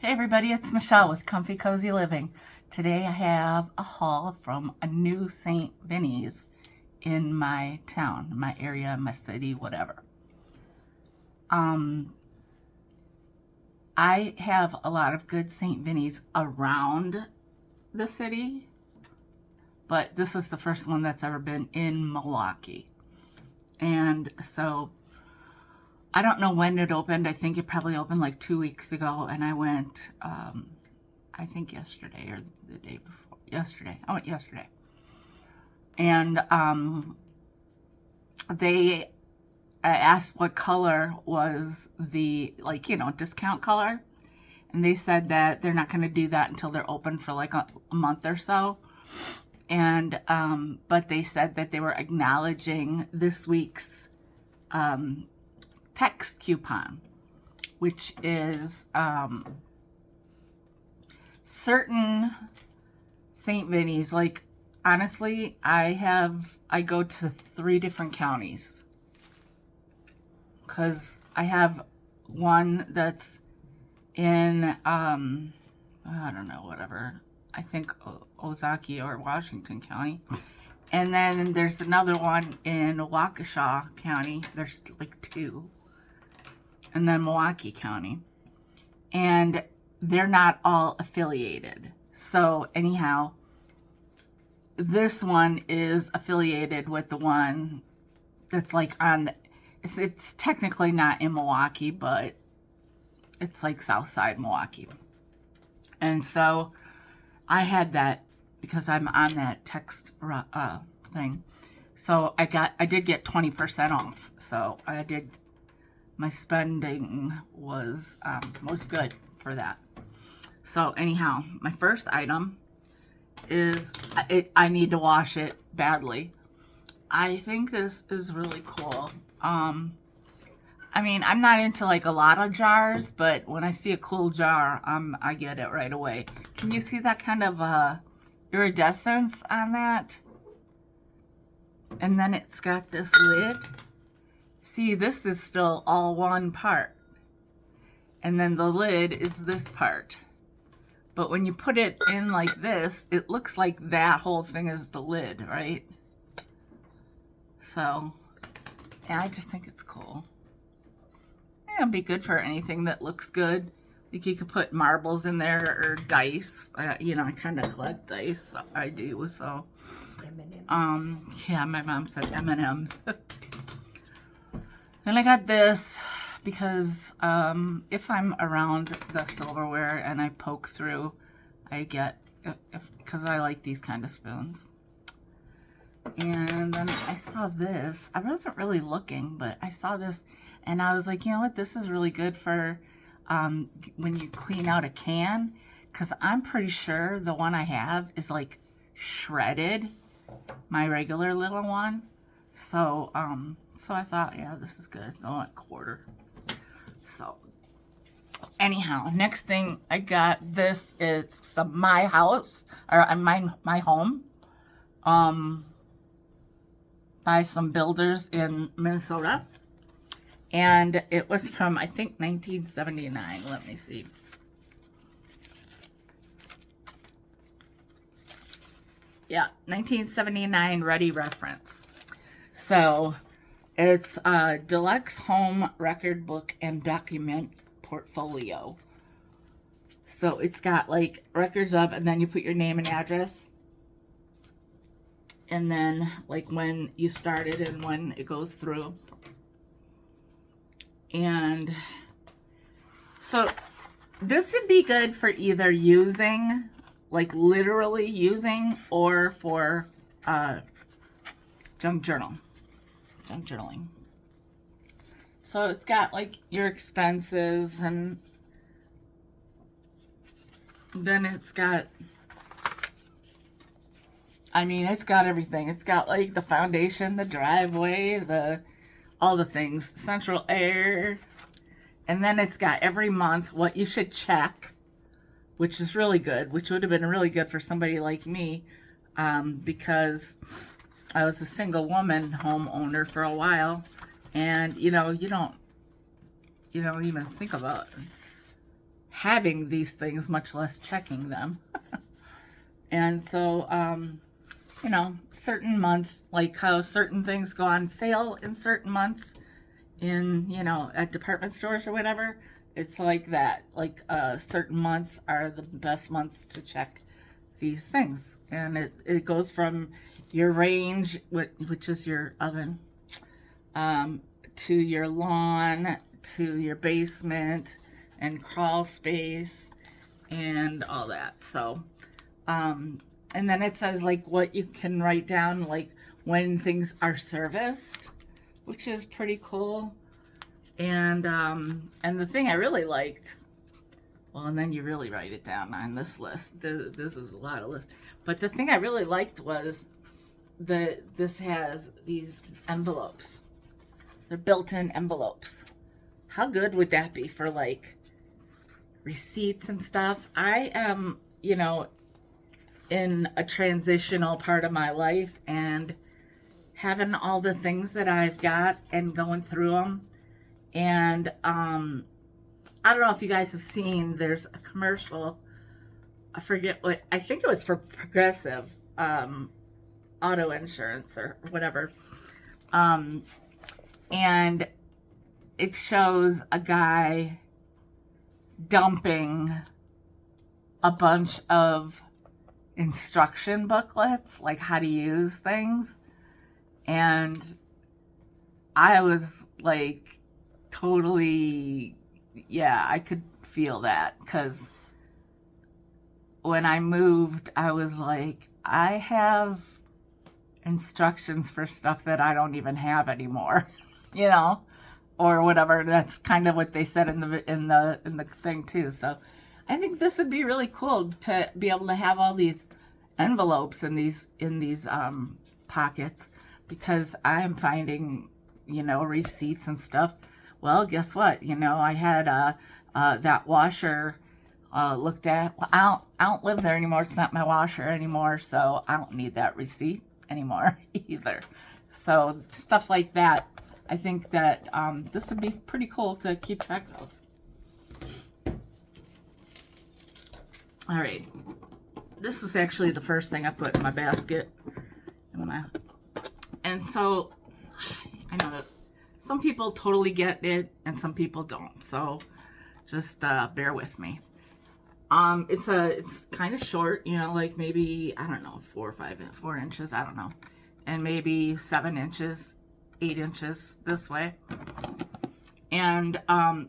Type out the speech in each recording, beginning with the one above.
Hey everybody, it's Michelle with Comfy Cozy Living. Today I have a haul from a new St. Vinny's in my town, my area, my city, whatever. I have a lot of good St. Vinny's around the city, but this is the first one that's ever been in Milwaukee. And so I don't know when it opened. I think it probably opened like 2 weeks ago, and I went, I think yesterday or the day before. Yesterday. I went yesterday. And I asked what color was the, discount color. And they said that they're not going to do that until they're open for like a month or so. And, but they said that they were acknowledging this week's, text coupon, which is certain St. Vinny's. Like, honestly, I go to 3 different counties because I have one that's in I don't know, whatever, I think Ozaki or Washington County. And then there's another one in Waukesha County. There's like 2. And then Milwaukee County. And they're not all affiliated. So anyhow, this one is affiliated with the one that's like it's technically not in Milwaukee, but it's like Southside Milwaukee. And so I had that because I'm on that text thing. So I did get 20% off. So my spending was good for that. So anyhow, my first item is, I need to wash it badly. I think this is really cool. I mean, I'm not into like a lot of jars, but when I see a cool jar, I get it right away. Can you see that kind of iridescence on that? And then it's got this lid. See, this is still all one part. And then the lid is this part. But when you put it in like this, it looks like that whole thing is the lid, right? So, yeah, I just think it's cool. Yeah, it'd be good for anything that looks good. Like you could put marbles in there or dice. I kind of collect dice. I do, so. Yeah, my mom said M&Ms. Then I got this because if I'm around the silverware and I poke through, I get, because I like these kind of spoons. And then I saw this. I wasn't really looking, but I saw this and I was like, you know what, this is really good for when you clean out a can, because I'm pretty sure the one I have is like shredded, my regular little one. So so I thought, yeah, this is good. It's only a quarter. So anyhow, next thing I got, this is some my house, or my home, by some builders in Minnesota. And it was from, I think, 1979. Let me see. Yeah, 1979 ready reference. So it's a deluxe home record book and document portfolio. So it's got like records of, and then you put your name and address. And then like when you started and when it goes through. And so this would be good for either using, like literally using, or for junk journaling. So it's got like your expenses, and then it's got, it's got everything. It's got like the foundation, the driveway, all the things, central air. And then it's got every month what you should check, which is really good, which would have been really good for somebody like me, because I was a single woman homeowner for a while, and you don't even think about having these things, much less checking them. And so, you know, certain months, like how certain things go on sale in certain months in, you know, at department stores or whatever, it's like that. Like certain months are the best months to check these things. And it goes from your range, which is your oven, to your lawn, to your basement and crawl space and all that. So, and then it says like what you can write down, like when things are serviced, which is pretty cool. And the thing I really liked, well, and then you really write it down on this list. This is a lot of lists. But the thing I really liked was this has these envelopes. They're built-in envelopes. How good would that be for like receipts and stuff? I am, you know, in a transitional part of my life, and having all the things that I've got and going through them. And I don't know if you guys have seen, there's a commercial, I forget what, I think it was for Progressive auto insurance or whatever. And it shows a guy dumping a bunch of instruction booklets, like how to use things. And I was like totally, yeah, I could feel that, because when I moved, I was like, I have instructions for stuff that I don't even have anymore, you know, or whatever. That's kind of what they said in the thing too. So I think this would be really cool to be able to have all these envelopes in these pockets, because I'm finding, you know, receipts and stuff. Well, guess what? You know, I had that washer looked at. Well, I don't live there anymore. It's not my washer anymore, so I don't need that receipt anymore either. So stuff like that, I think that this would be pretty cool to keep track of. All right, this was actually the first thing I put in my basket. And so I know that some people totally get it and some people don't. So just bear with me. It's kind of short, you know, like maybe, I don't know, 4 inches, I don't know. And maybe 7 inches, 8 inches this way. And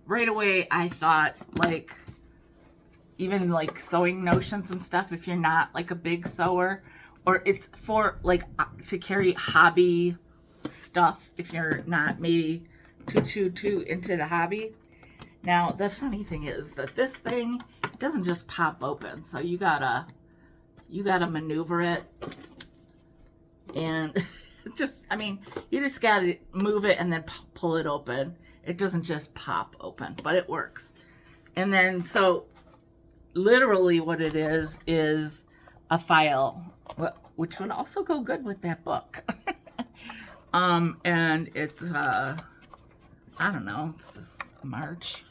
right away I thought, like, even like sewing notions and stuff, if you're not like a big sewer, or it's for like to carry hobby stuff if you're not maybe too into the hobby. Now the funny thing is that this thing, it doesn't just pop open, so you gotta maneuver it, and just, I mean, you just gotta move it and then pull it open. It doesn't just pop open, but it works. And then so literally what it is a file, which would also go good with that book. And it's I don't know, it's this March.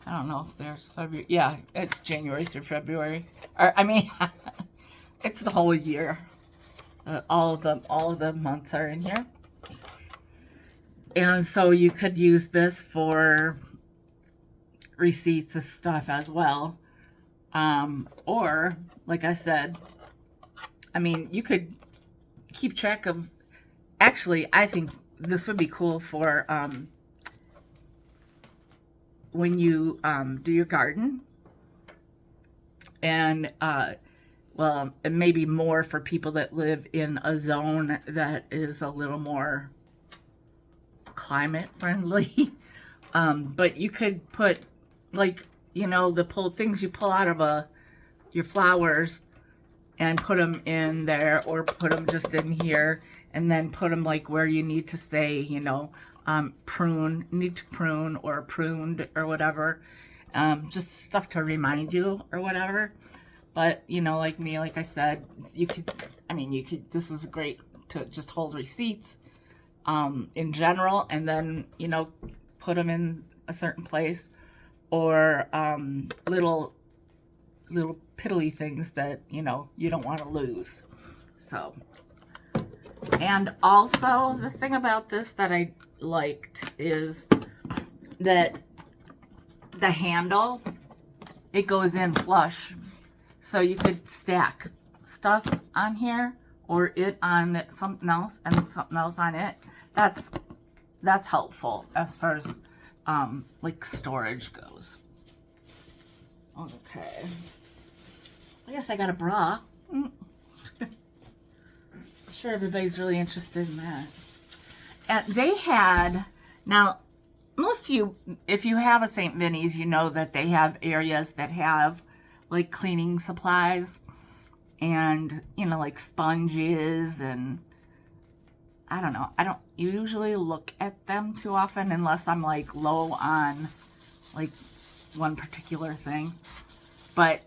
I don't know if there's February. Yeah, it's January through February. Or I mean, it's the whole year. All of the months are in here. And so you could use this for receipts and stuff as well. Or, like I said, I mean, you could keep track of, actually, I think this would be cool for when you do your garden. And, well, it may be more for people that live in a zone that is a little more climate friendly. But you could put, like, you know, the things you pull out of your flowers and put them in there, or put them just in here, and then put them like where you need to say, you know, need to prune or pruned or whatever. Just stuff to remind you or whatever. But, you know, like me, like I said, this is great to just hold receipts in general, and then, you know, put them in a certain place. Or piddly things that, you know, you don't want to lose. So, and also the thing about this that I liked is that the handle, it goes in flush. So you could stack stuff on here or it on something else and something else on it. That's helpful as far as like storage goes. Okay. I guess I got a bra. I'm sure everybody's really interested in that. And they had, now most of you, if you have a St. Vinny's, you know that they have areas that have like cleaning supplies and, you know, like sponges and I don't know. I don't usually look at them too often unless I'm like low on like one particular thing. But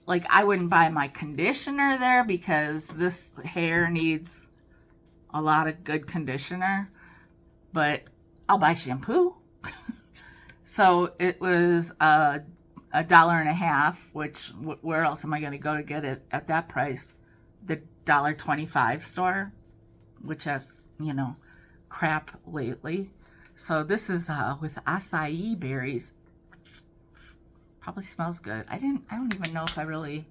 like I wouldn't buy my conditioner there because this hair needs a lot of good conditioner. But I'll buy shampoo. So it was $1.50, which where else am I going to go to get it at that price? The $1.25 store, which has, you know, crap lately. So this is with acai berries. Probably smells good. I don't even know if I don't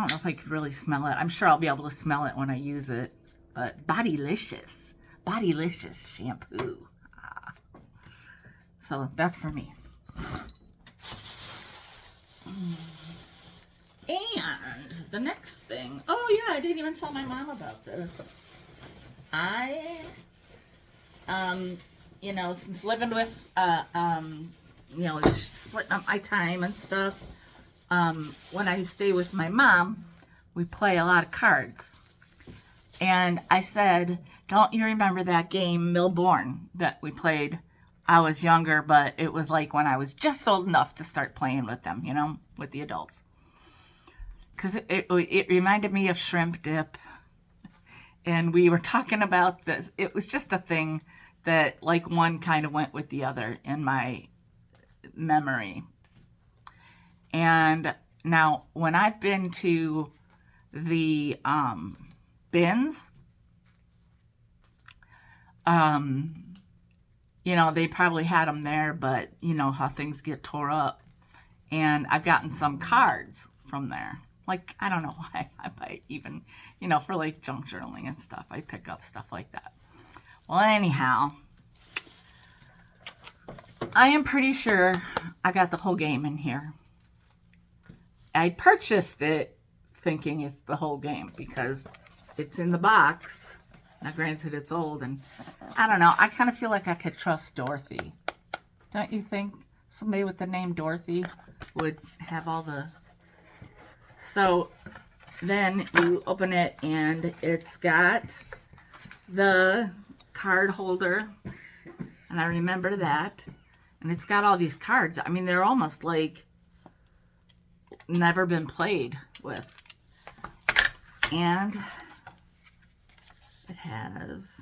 know if I could really smell it. I'm sure I'll be able to smell it when I use it. But Bodylicious shampoo. So that's for me. And the next thing, oh yeah, I didn't even tell my mom about this. I, you know, since living with, you know, splitting up my time and stuff, when I stay with my mom, we play a lot of cards. And I said, don't you remember that game, Milbourne, that we played? I was younger, but it was like when I was just old enough to start playing with them, you know, with the adults. Because it reminded me of shrimp dip. And we were talking about this. It was just a thing that like one kind of went with the other in my memory. And now when I've been to the bins, you know, they probably had them there, but you know how things get tore up. And I've gotten some cards from there. Like, I don't know why I buy even, you know, for like junk journaling and stuff. I pick up stuff like that. Well, anyhow, I am pretty sure I got the whole game in here. I purchased it thinking it's the whole game because it's in the box. Now, granted, it's old, and I don't know. I kind of feel like I could trust Dorothy. Don't you think somebody with the name Dorothy would have all the... So then you open it, and it's got the card holder, and I remember that. And it's got all these cards. I mean, they're almost like never been played with. And it has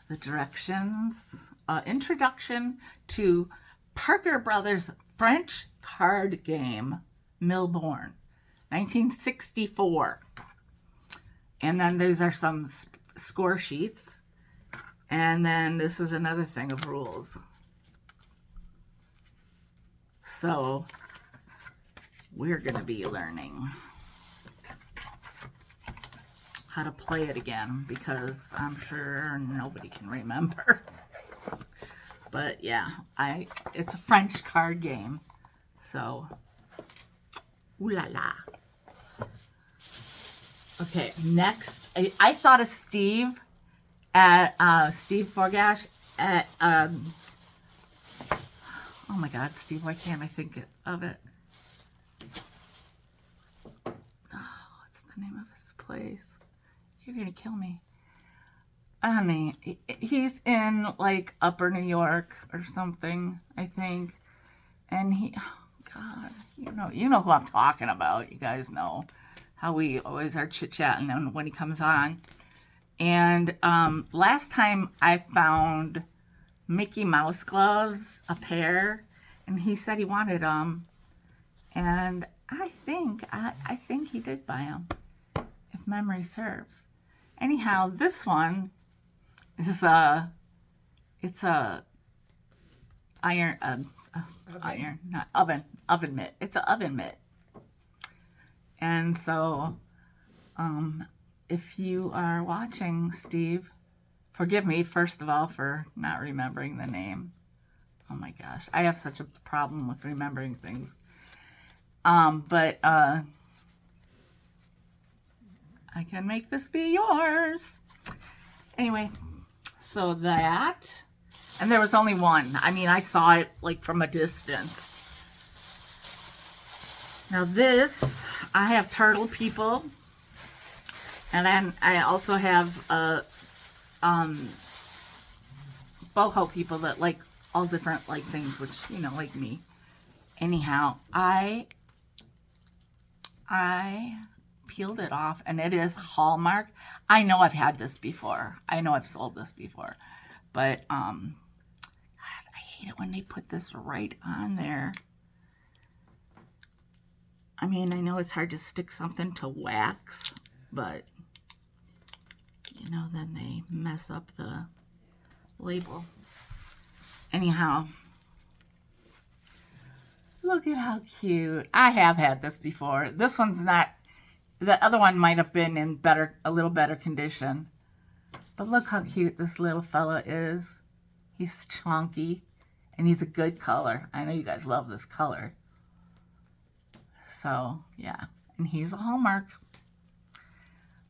the directions, introduction to Parker Brothers French card game, Milbourne, 1964. And then these are some score sheets. And then this is another thing of rules. So we're going to be learning how to play it again because I'm sure nobody can remember. But yeah, it's a French card game. So, ooh la la. Okay, next, I thought of Steve at Steve Forgash at oh my God, Steve, why can't I think of it? Oh, what's the name of his place? You're gonna kill me. I mean, he's in like Upper New York or something, I think. And oh God, you know who I'm talking about. You guys know how we always are chit-chatting when he comes on. And last time I found Mickey Mouse gloves, a pair, and he said he wanted them. And I think he did buy them, if memory serves. Anyhow, this one is it's a iron, iron, not oven mitt. It's an oven mitt. And so, if you are watching, Steve, forgive me, first of all, for not remembering the name. Oh my gosh, I have such a problem with remembering things. But I can make this be yours. Anyway, so that, and there was only one. I mean, I saw it like from a distance. Now this, I have turtle people, and then I also have boho people that like all different like things, which, you know, like me. Anyhow, I peeled it off, and it is Hallmark. I know I've had this before. I know I've sold this before, but God, I hate it when they put this right on there. I mean, I know it's hard to stick something to wax, but you know, then they mess up the label. Anyhow, look at how cute. I have had this before. This one's not, the other one might have been in a little better condition. But look how cute this little fella is. He's chunky, and he's a good color. I know you guys love this color. So, yeah. And he's a Hallmark.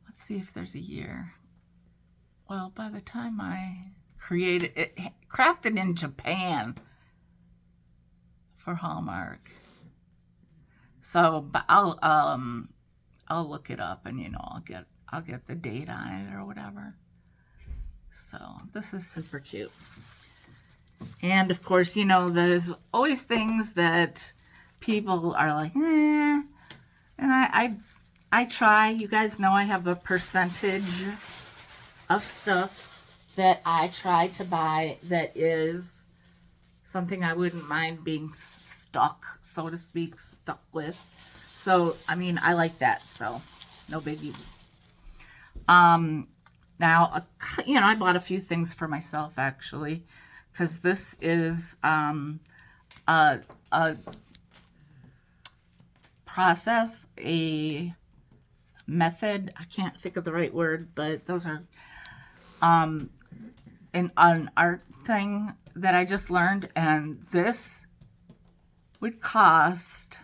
Let's see if there's a year. Well, by the time I created it, crafted in Japan for Hallmark. So, but I'll look it up, and you know, I'll get the date on it or whatever. So this is super cute. And of course, you know, there's always things that people are like, eh. And I try. You guys know I have a percentage of stuff that I try to buy that is something I wouldn't mind being stuck, so to speak, stuck with. So, I mean, I like that, so no biggie. Now, you know, I bought a few things for myself, actually, because this is a process, a method. I can't think of the right word, but those are an art thing that I just learned, and this would cost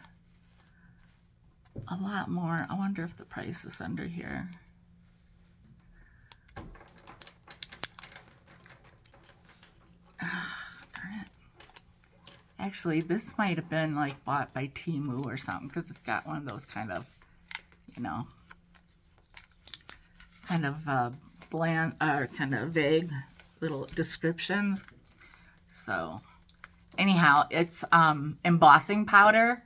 a lot more. I wonder if the price is under here. Darn it. Actually, this might have been like bought by Temu or something, because it's got one of those kind of, you know, kind of bland or kind of vague little descriptions. So anyhow, it's embossing powder,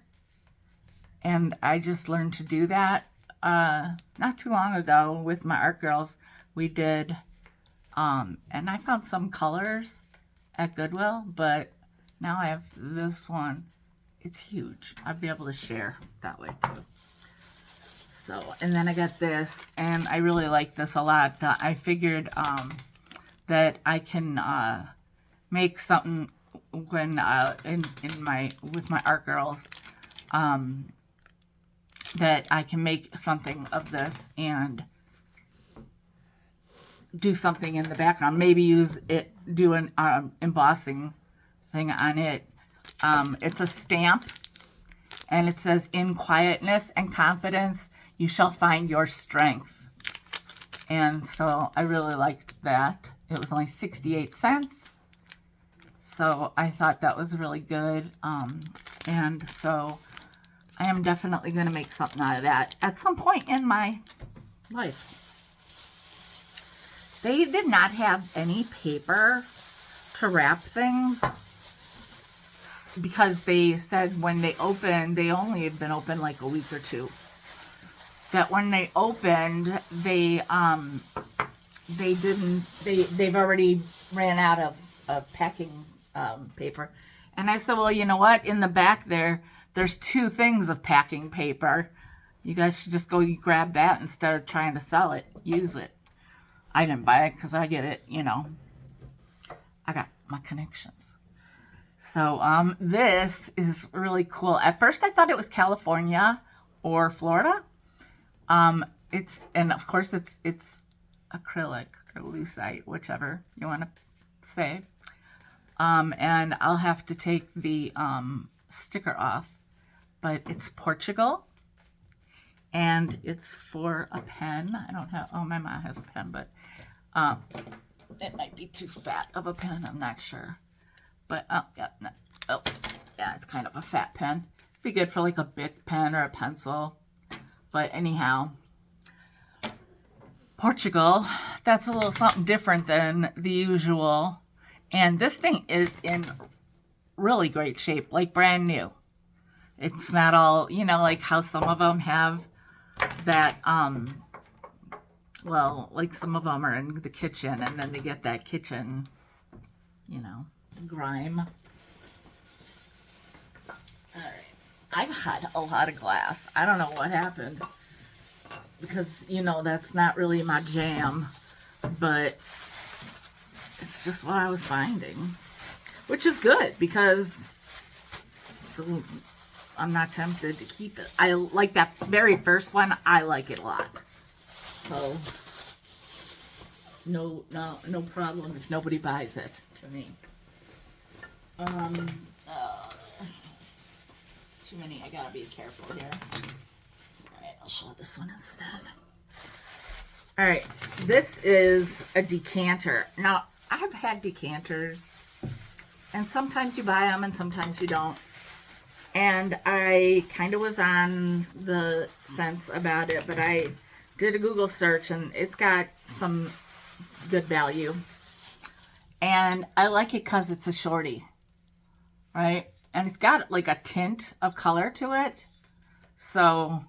and I just learned to do that not too long ago with my art girls. We did, and I found some colors at Goodwill, but now I have this one. It's huge. I'll be able to share that way too. So, and then I got this, and I really like this a lot. I figured that I can make something when with my art girls, that I can make something of this and do something in the background. Maybe do an embossing thing on it. It's a stamp, and it says, "In quietness and confidence, you shall find your strength." And so I really liked that. It was only 68 cents. So I thought that was really good. And so I am definitely going to make something out of that at some point in my life. They did not have any paper to wrap things, because they said when they opened, they only had been open like a week or two. That when they opened, they've already ran out of packing paper. And I said, well, you know what? In the back there, there's 2 things of packing paper. You guys should just go grab that instead of trying to sell it. Use it. I didn't buy it because I get it, you know. I got my connections. So this is really cool. At first I thought it was California or Florida. And of course it's acrylic or lucite, whichever you want to say. And I'll have to take the sticker off, but it's Portugal, and it's for a pen. I don't have, oh, my mom has a pen, but it might be too fat of a pen, I'm not sure. But, yeah, no, oh, yeah, it's kind of a fat pen. Be good for like a Bic pen or a pencil. But anyhow, Portugal, that's a little something different than the usual. And this thing is in really great shape, like brand new. It's not all, you know, like how some of them have that, well, like some of them are in the kitchen and then they get that kitchen, you know, grime. All right. I've had a lot of glass. I don't know what happened because, you know, that's not really my jam, but it's just what I was finding, which is good because I'm not tempted to keep it. I like that very first one. I like it a lot. So no problem if nobody buys it to me. Too many. I gotta be careful here. All right, I'll show this one instead. All right, this is a decanter. Now, I've had decanters, and sometimes you buy them and sometimes you don't. And I kind of was on the fence about it, but I did a Google search, and it's got some good value. And I like it because it's a shorty, right? And it's got like a tint of color to it. So,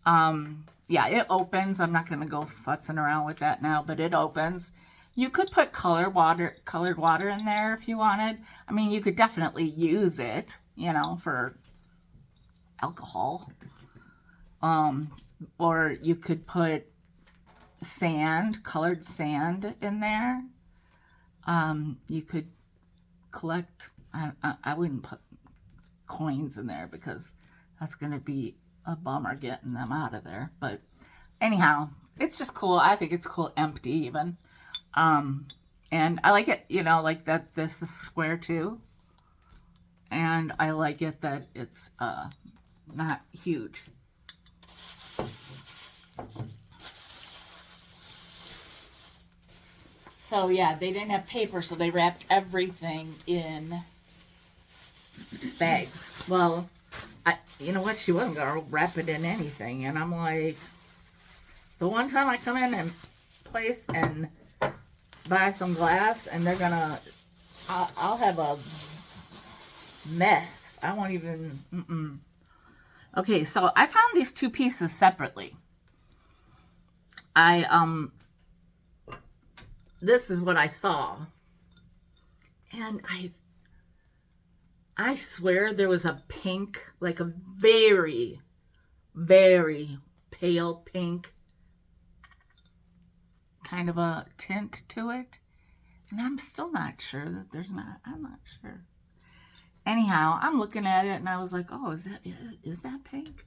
yeah, it opens. I'm not going to go futzing around with that now, but it opens. You could put colored water in there if you wanted. I mean, you could definitely use it, you know, for alcohol. Or you could put sand, colored sand in there. You could collect, I wouldn't put coins in there because that's going to be a bummer getting them out of there. But anyhow, it's just cool. I think it's cool empty even. And I like it, you know, like that this is square too. And I like it that it's not huge. So yeah, they didn't have paper, so they wrapped everything in bags. Well, you know what? She wasn't going to wrap it in anything. And I'm like, the one time I come in and place and buy some glass, and they're going to, I'll have a mess. I won't even, Okay, so I found these 2 pieces separately. This is what I saw. And I swear there was a pink, like a very, very pale pink kind of a tint to it. And I'm still not sure that there's not. I'm not sure. Anyhow, I'm looking at it and I was like, oh, is that pink?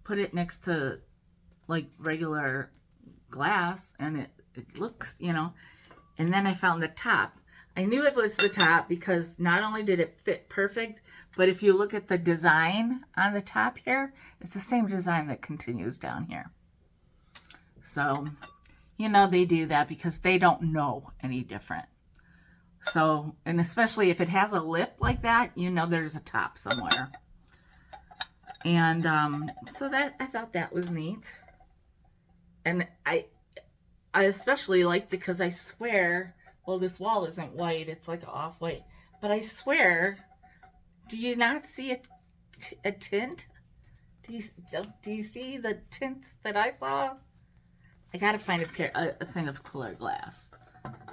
Put it next to like regular glass and it looks, you know. And then I found the top. I knew it was the top because not only did it fit perfect, but if you look at the design on the top here, it's the same design that continues down here. So, you know, they do that because they don't know any different. So, and especially if it has a lip like that, you know there's a top somewhere. And so that, I thought that was neat. And I especially liked it because I swear, well, this wall isn't white, it's like off-white. But I swear, do you not see a tint? Do you see the tint that I saw? I gotta find a thing of clear glass.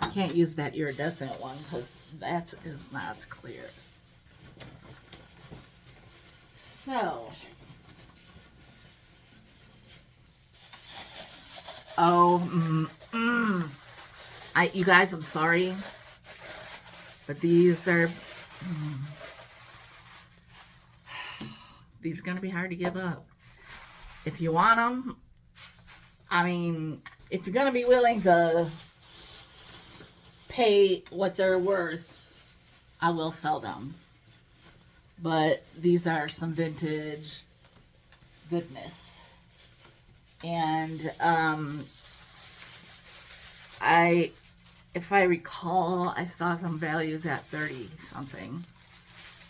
I can't use that iridescent one because that is not clear. So, you guys, I'm sorry, but these are going to be hard to give up. If you want them, I mean, if you're going to be willing to pay what they're worth, I will sell them. But these are some vintage goodness. And if I recall, I saw some values at 30 something.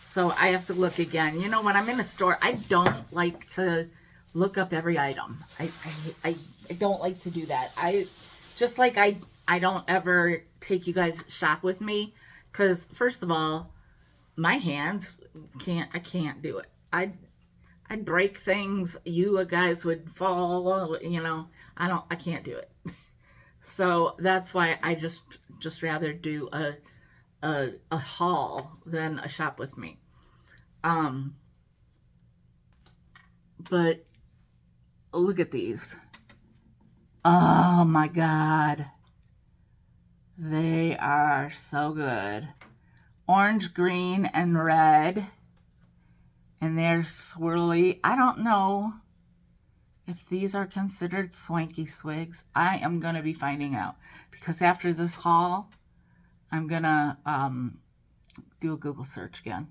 So I have to look again. You know, when I'm in a store, I don't like to look up every item. I don't like to do that. I don't ever take you guys shop with me, because first of all, my hands I can't do it. I'd break things. You guys would fall, you know. I can't do it. So that's why I just rather do a haul than a shop with me. But look at these. Oh my God. They are so good. Orange, green, and red. And they're swirly. I don't know if these are considered swanky swigs. I am going to be finding out, because after this haul, I'm going to do a Google search again.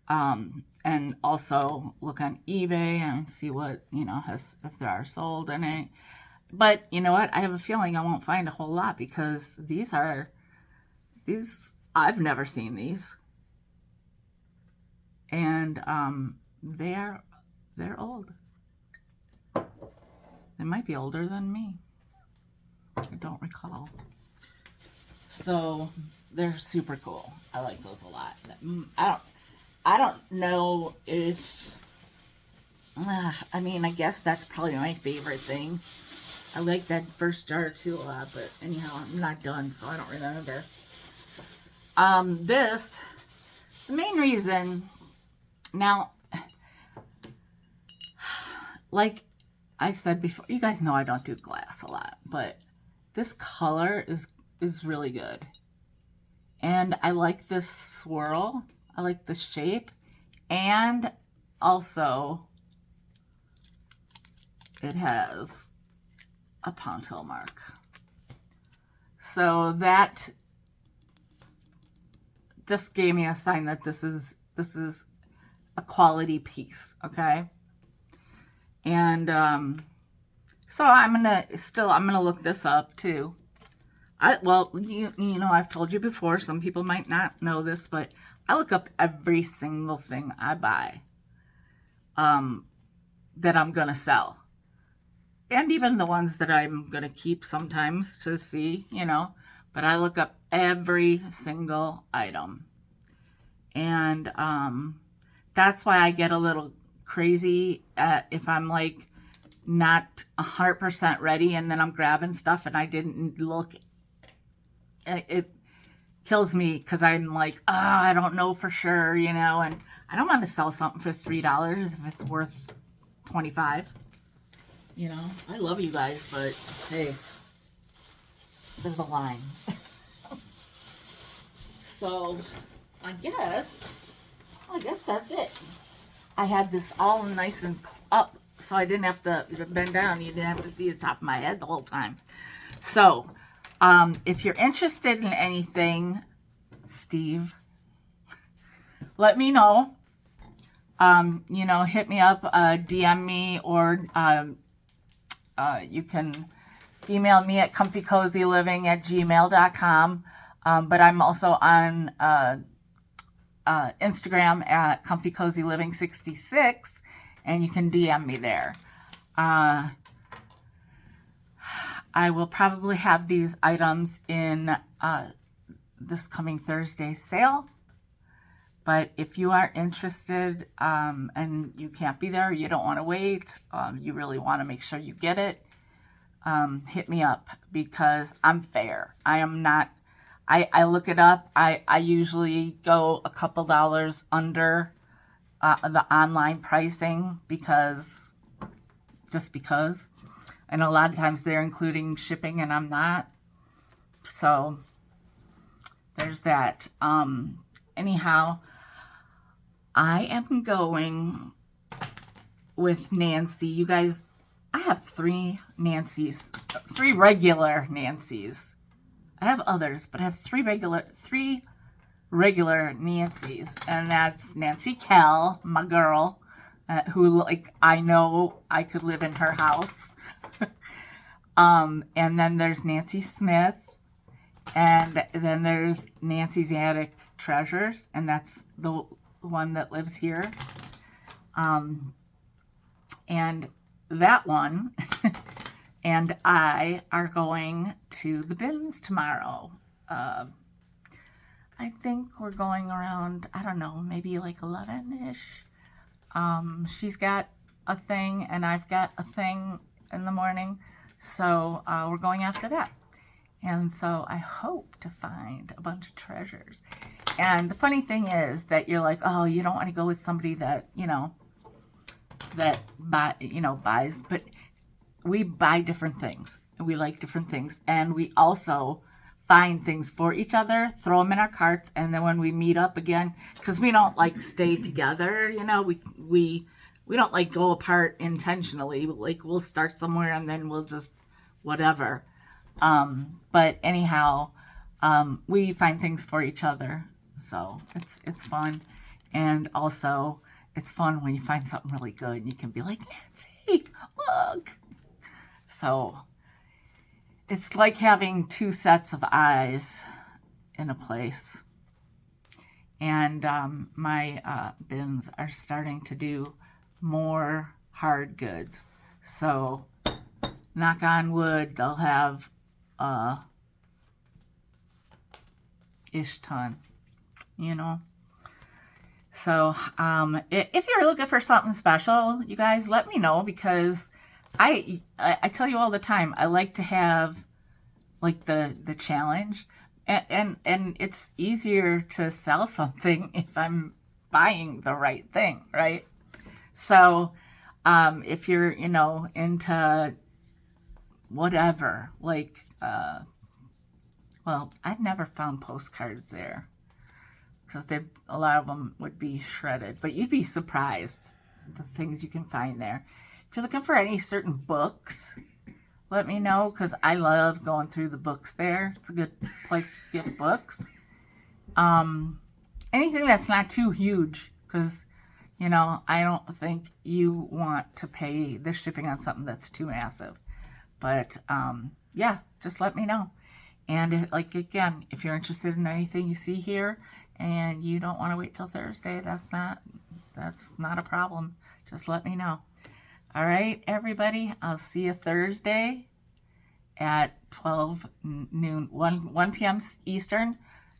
And also look on eBay and see what, you know, if there are sold in it. But you know what? I have a feeling I won't find a whole lot, because I've never seen these. And they're old. They might be older than me. I don't recall. So they're super cool. I like those a lot. I don't know if, I mean, I guess that's probably my favorite thing. I like that first jar too a lot, but anyhow, I'm not done, so I don't remember. The main reason, now, like I said before, you guys know I don't do glass a lot, but this color is really good. And I like this swirl. I like the shape, and also it has a Pontil mark. So that just gave me a sign that this is a quality piece, okay? And so I'm gonna look this up too. Well, you know, I've told you before, some people might not know this, but I look up every single thing I buy that I'm going to sell. And even the ones that I'm going to keep sometimes to see, you know. But I look up every single item. And that's why I get a little crazy if I'm like not 100% ready and then I'm grabbing stuff and I didn't look. It kills me, because I'm like, I don't know for sure, you know, and I don't want to sell something for $3 if it's worth $25. You know, I love you guys, but hey, there's a line. So I guess that's it. I had this all nice and up, so I didn't have to bend down. You didn't have to see the top of my head the whole time. So if you're interested in anything, Steve, let me know. You know, hit me up, DM me, or you can email me at comfycozyliving@gmail.com. But I'm also on Instagram at comfycozyliving66, and you can DM me there. I will probably have these items in this coming Thursday's sale. But if you are interested and you can't be there, you don't want to wait, you really want to make sure you get it, hit me up, because I'm fair. I am not, I look it up. I usually go a couple dollars under the online pricing because, just because. And a lot of times they're including shipping and I'm not. So there's that. Anyhow, I am going with Nancy. You guys, I have 3 Nancys, 3 regular Nancys. I have others, but I have 3 regular Nancys, and that's Nancy Kell, my girl, who, like, I know I could live in her house. And then there's Nancy Smith, and then there's Nancy's Attic Treasures, and that's the one that lives here. And that one and I are going to the bins tomorrow. I think we're going around, I don't know, maybe like 11-ish. She's got a thing and I've got a thing in the morning. So we're going after that. And so I hope to find a bunch of treasures. And the funny thing is that you're like, oh, you don't want to go with somebody that, buys, but we buy different things. We like different things. And we also find things for each other, throw them in our carts, and then when we meet up again, because we don't like stay together, we don't like go apart intentionally. Like we'll start somewhere and then we'll just whatever. But anyhow, we find things for each other, so it's fun. And also it's fun when you find something really good and you can be like, Nancy, look. So it's like having 2 sets of eyes in a place. And my bins are starting to do more hard goods. So knock on wood, they'll have ish ton, So if you're looking for something special, you guys let me know, because I tell you all the time, I like to have like the challenge, and it's easier to sell something if I'm buying the right thing, right? So if you're into whatever, like well, I've never found postcards there because a lot of them would be shredded, but you'd be surprised the things you can find there. If you're looking for any certain books, let me know, because I love going through the books there. It's a good place to get books. Anything that's not too huge, because I don't think you want to pay the shipping on something that's too massive. But yeah, just let me know. And again, if you're interested in anything you see here and you don't want to wait till Thursday, that's not a problem. Just let me know. All right, everybody, I'll see you Thursday at 12 noon, 1 p.m. Eastern,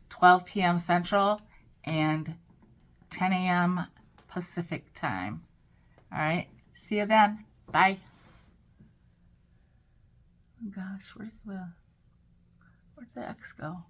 12 p.m. Central, and 10 a.m. Pacific time. All right, see you then. Bye. Oh gosh, where'd the X go?